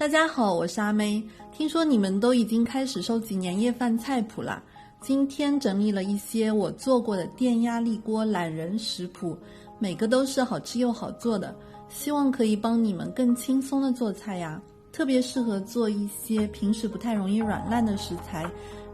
大家好，我是阿妹。听说你们都已经开始收集年夜饭菜谱了，今天整理了一些我做过的电压力锅懒人食谱，每个都是好吃又好做的，希望可以帮你们更轻松的做菜呀。特别适合做一些平时不太容易软烂的食材，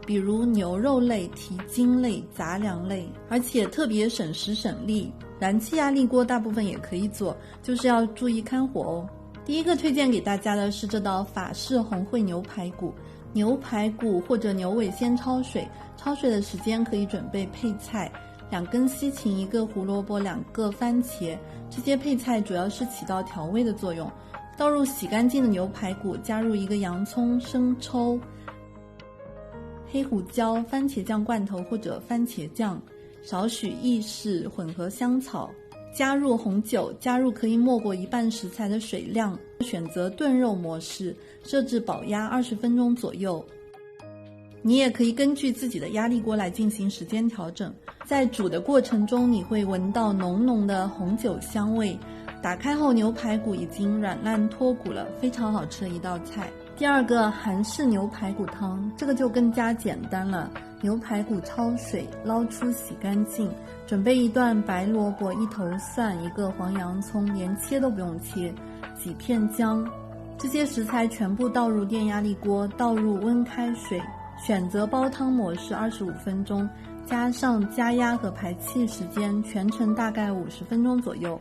比如牛肉类、蹄筋类、杂粮类，而且特别省时省力。燃气压力锅大部分也可以做，就是要注意看火哦。第一个推荐给大家的是这道法式红烩牛排骨。牛排骨或者牛尾先焯水，焯水的时间可以准备配菜，2根西芹、1个胡萝卜、2个番茄，这些配菜主要是起到调味的作用。倒入洗干净的牛排骨，加入1个洋葱、生抽、黑胡椒、番茄酱罐头或者番茄酱，少许意式混合香草，加入红酒，加入可以没过1半食材的水量，选择炖肉模式，设置保压20分钟左右。你也可以根据自己的压力锅来进行时间调整。在煮的过程中，你会闻到浓浓的红酒香味，打开后牛排骨已经软烂脱骨了，非常好吃的一道菜。第二个韩式牛排骨汤，这个就更加简单了。牛排骨焯水，捞出洗干净，准备1段白萝卜、1头蒜、1个黄洋葱，连切都不用切，几片姜，这些食材全部倒入电压力锅，倒入温开水，选择煲汤模式25分钟，加上加压和排气时间，全程大概50分钟左右。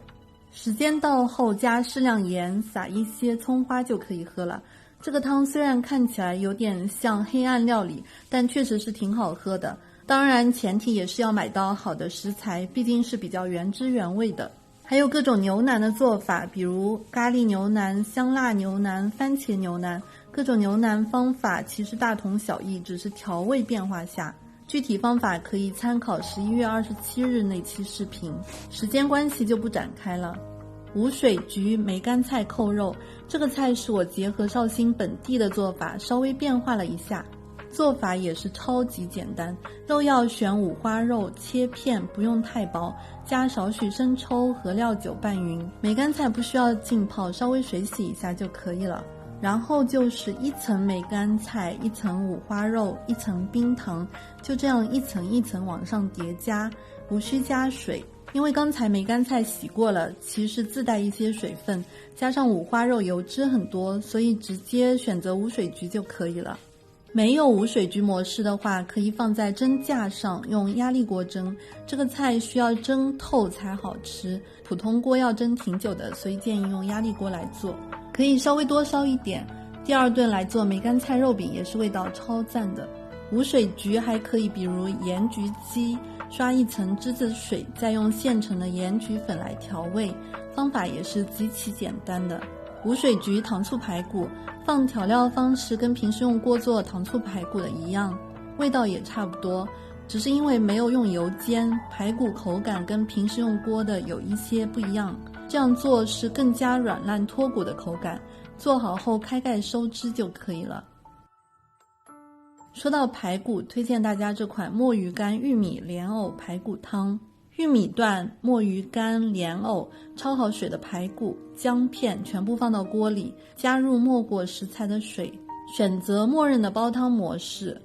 时间到后加适量盐，撒一些葱花就可以喝了。这个汤虽然看起来有点像黑暗料理，但确实是挺好喝的。当然前提也是要买到好的食材，毕竟是比较原汁原味的。还有各种牛腩的做法，比如咖喱牛腩、香辣牛腩、番茄牛腩，各种牛腩方法其实大同小异，只是调味变化下。具体方法可以参考11月27日那期视频，时间关系就不展开了。无水菊梅干菜扣肉，这个菜是我结合绍兴本地的做法，稍微变化了一下，做法也是超级简单。肉要选五花肉，切片，不用太薄，加少许生抽和料酒拌匀。梅干菜不需要浸泡，稍微水洗一下就可以了。然后就是1层梅干菜，1层五花肉，1层冰糖，就这样一层一层往上叠加，无需加水。因为刚才梅干菜洗过了，其实自带一些水分，加上五花肉油脂很多，所以直接选择无水菊就可以了。没有无水菊模式的话，可以放在蒸架上用压力锅蒸，这个菜需要蒸透才好吃，普通锅要蒸挺久的，所以建议用压力锅来做，可以稍微多烧一点。第2顿来做梅干菜肉饼也是味道超赞的。无水菊还可以比如盐焗鸡，刷1层栀子水，再用现成的盐焗粉来调味，方法也是极其简单的。无水菊糖醋排骨，放调料方式跟平时用锅做糖醋排骨的一样，味道也差不多，只是因为没有用油煎，排骨口感跟平时用锅的有一些不一样，这样做是更加软烂脱骨的口感，做好后开盖收汁就可以了。说到排骨，推荐大家这款墨鱼干玉米莲藕排骨汤。玉米段、墨鱼干、莲藕，焯好水的排骨、姜片全部放到锅里，加入没过食材的水，选择默认的煲汤模式。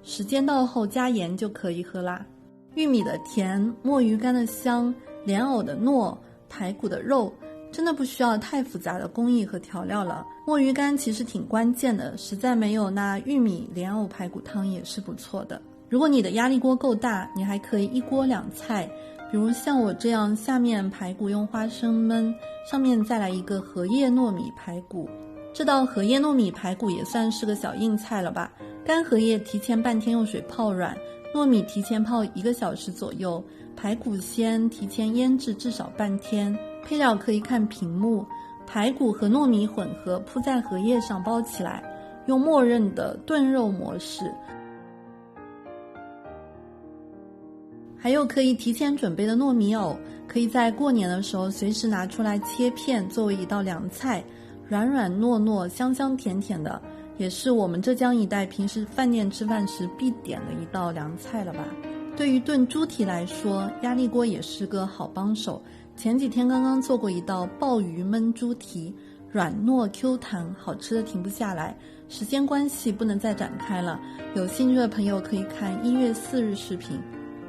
时间到后加盐就可以喝啦。玉米的甜，墨鱼干的香，莲藕的糯，排骨的肉，真的不需要太复杂的工艺和调料了。墨鱼干其实挺关键的，实在没有那玉米莲藕排骨汤也是不错的。如果你的压力锅够大，你还可以1锅2菜，比如像我这样，下面排骨用花生焖，上面再来1个荷叶糯米排骨。这道荷叶糯米排骨也算是个小硬菜了吧。干荷叶提前半天用水泡软，糯米提前泡1个小时左右，排骨先提前腌制至少半天。配料可以看屏幕，排骨和糯米混合，铺在荷叶上包起来，用默认的炖肉模式。还有可以提前准备的糯米藕，可以在过年的时候随时拿出来切片，作为一道凉菜，软软糯糯，香香甜甜的，也是我们浙江一带平时饭店吃饭时必点的一道凉菜了吧。对于炖猪蹄来说，压力锅也是个好帮手。前几天刚刚做过一道鲍鱼焖猪蹄，软糯 Q 弹，好吃的停不下来。时间关系不能再展开了，有兴趣的朋友可以看1月4日视频。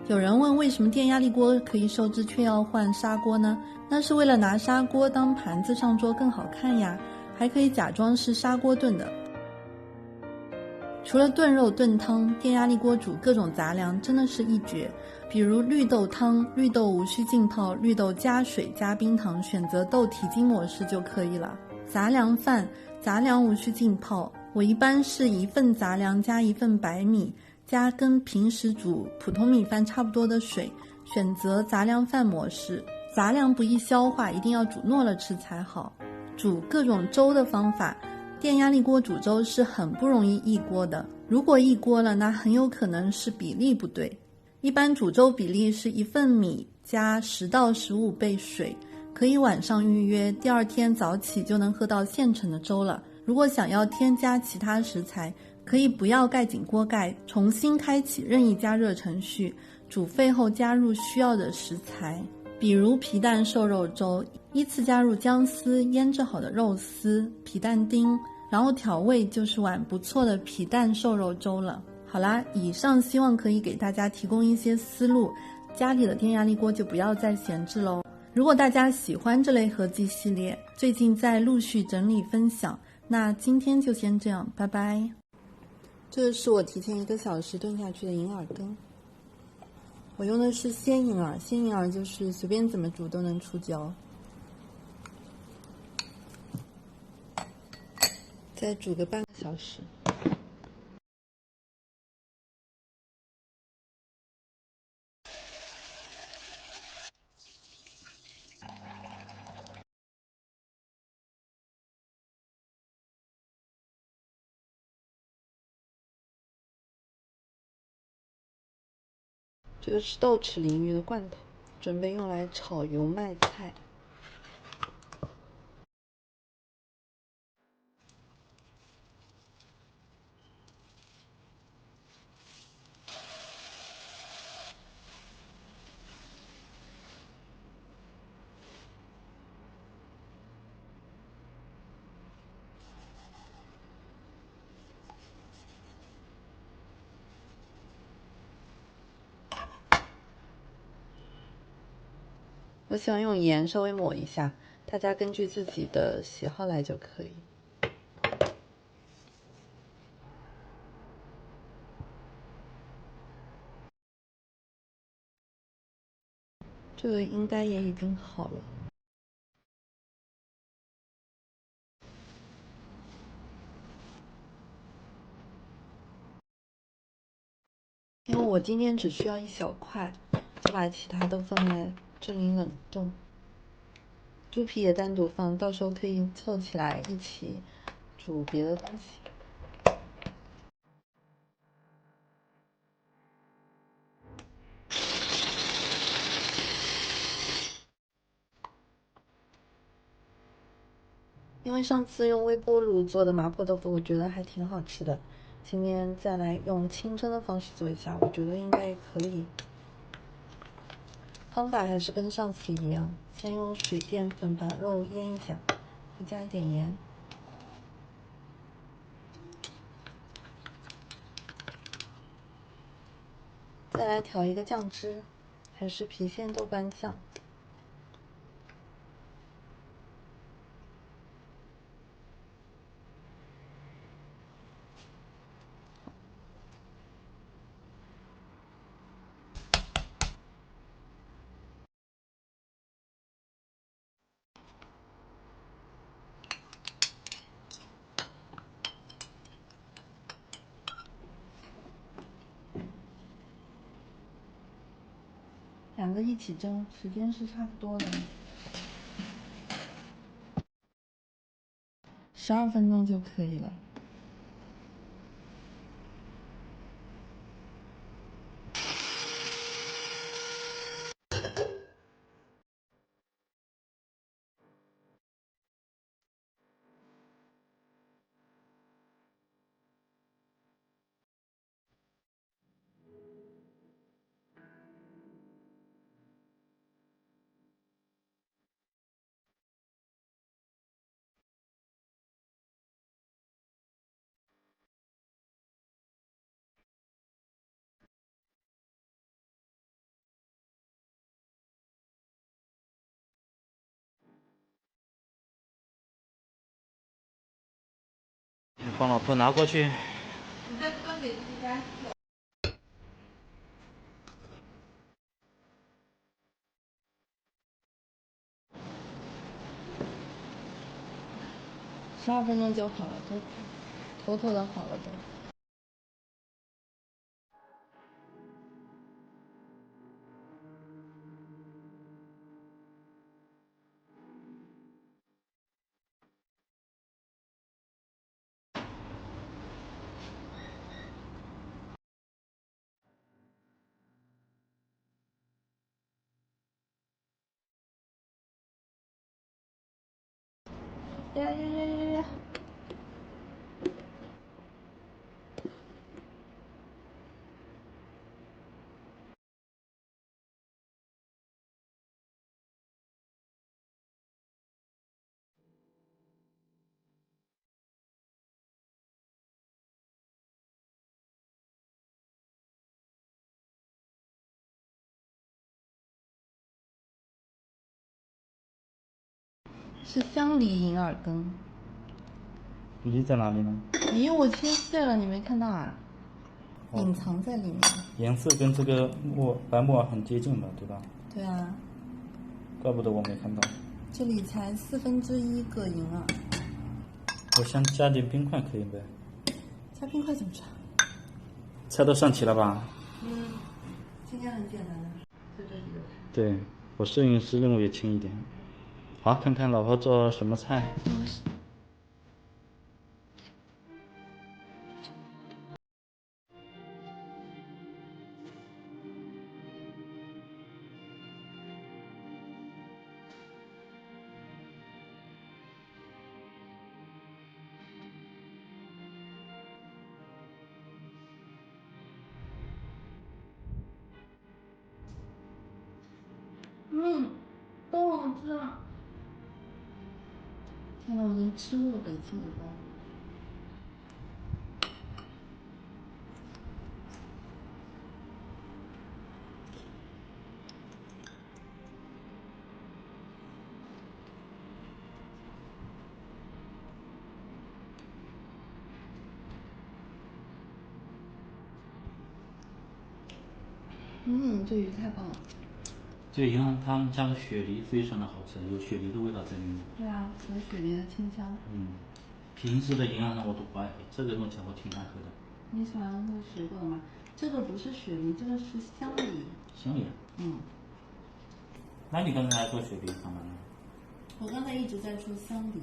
有人问为什么电压力锅可以收汁却要换砂锅呢？那是为了拿砂锅当盘子上桌更好看呀，还可以假装是砂锅炖的。除了炖肉炖汤，电压力锅煮各种杂粮真的是一绝。比如绿豆汤，绿豆无需浸泡，绿豆加水加冰糖，选择豆提筋模式就可以了。杂粮饭，杂粮无需浸泡，我一般是1份杂粮加1份白米，加跟平时煮普通米饭差不多的水，选择杂粮饭模式。杂粮不易消化，一定要煮糯了吃才好。煮各种粥的方法，电压力锅煮粥是很不容易溢锅的，如果溢锅了，那很有可能是比例不对。一般煮粥比例是1份米加10到15倍水，可以晚上预约，第2天早起就能喝到现成的粥了。如果想要添加其他食材，可以不要盖紧锅盖，重新开启任意加热程序，煮沸后加入需要的食材，比如皮蛋瘦肉粥，依次加入姜丝、腌制好的肉丝、皮蛋丁，然后调味就是碗不错的皮蛋瘦肉粥了。好啦，以上希望可以给大家提供一些思路，家里的电压力锅就不要再闲置喽。如果大家喜欢这类合集系列，最近在陆续整理分享，那今天就先这样，拜拜。这是我提前1个小时炖下去的银耳羹，我用的是鲜银耳，鲜银耳就是随便怎么煮都能出胶。再煮个半个小时。这个是豆豉鲮鱼的罐头，准备用来炒油麦菜。我喜欢用盐稍微抹一下，大家根据自己的喜好来就可以。这个应该也已经好了。因为我今天只需要1小块，就把其他都放在这里冷冻。猪皮也单独放，到时候可以凑起来一起煮别的东西。因为上次用微波炉做的麻婆豆腐，我觉得还挺好吃的。今天再来用清蒸的方式做一下，我觉得应该也可以。方法还是跟上次一样，先用水淀粉把肉腌一下，再加一点盐。再来调一个酱汁，还是郫县豆瓣酱。2个一起蒸，时间是差不多的，12分钟就可以了。帮老婆拿过去。你再端给自己家。12分钟就好了，都妥妥的好了都。呀！是香梨银耳羹。梨在哪里呢？梨我切碎了，你没看到啊？隐藏在里面。颜色跟这个白木耳很接近的，对吧？对啊。怪不得我没看到。这里才1/4个银耳。我想加点冰块可以呗？加冰块怎么吃？菜都上齐了吧？今天很简单的，就这几个。对，我摄影师任务也轻一点。好，看看老婆做什么菜。都好吃啊！天呐，我连吃过北京的包。这鱼太棒了。这银耳汤加了雪梨，非常的好吃，有雪梨的味道在里面。对啊，有雪梨的清香。平时的银耳汤我都不爱喝，这个弄起来我挺爱喝的。你喜欢喝水果的吗？这个不是雪梨，这个是香梨。香梨。那你刚才还说雪梨干嘛呢？我刚才一直在说香梨。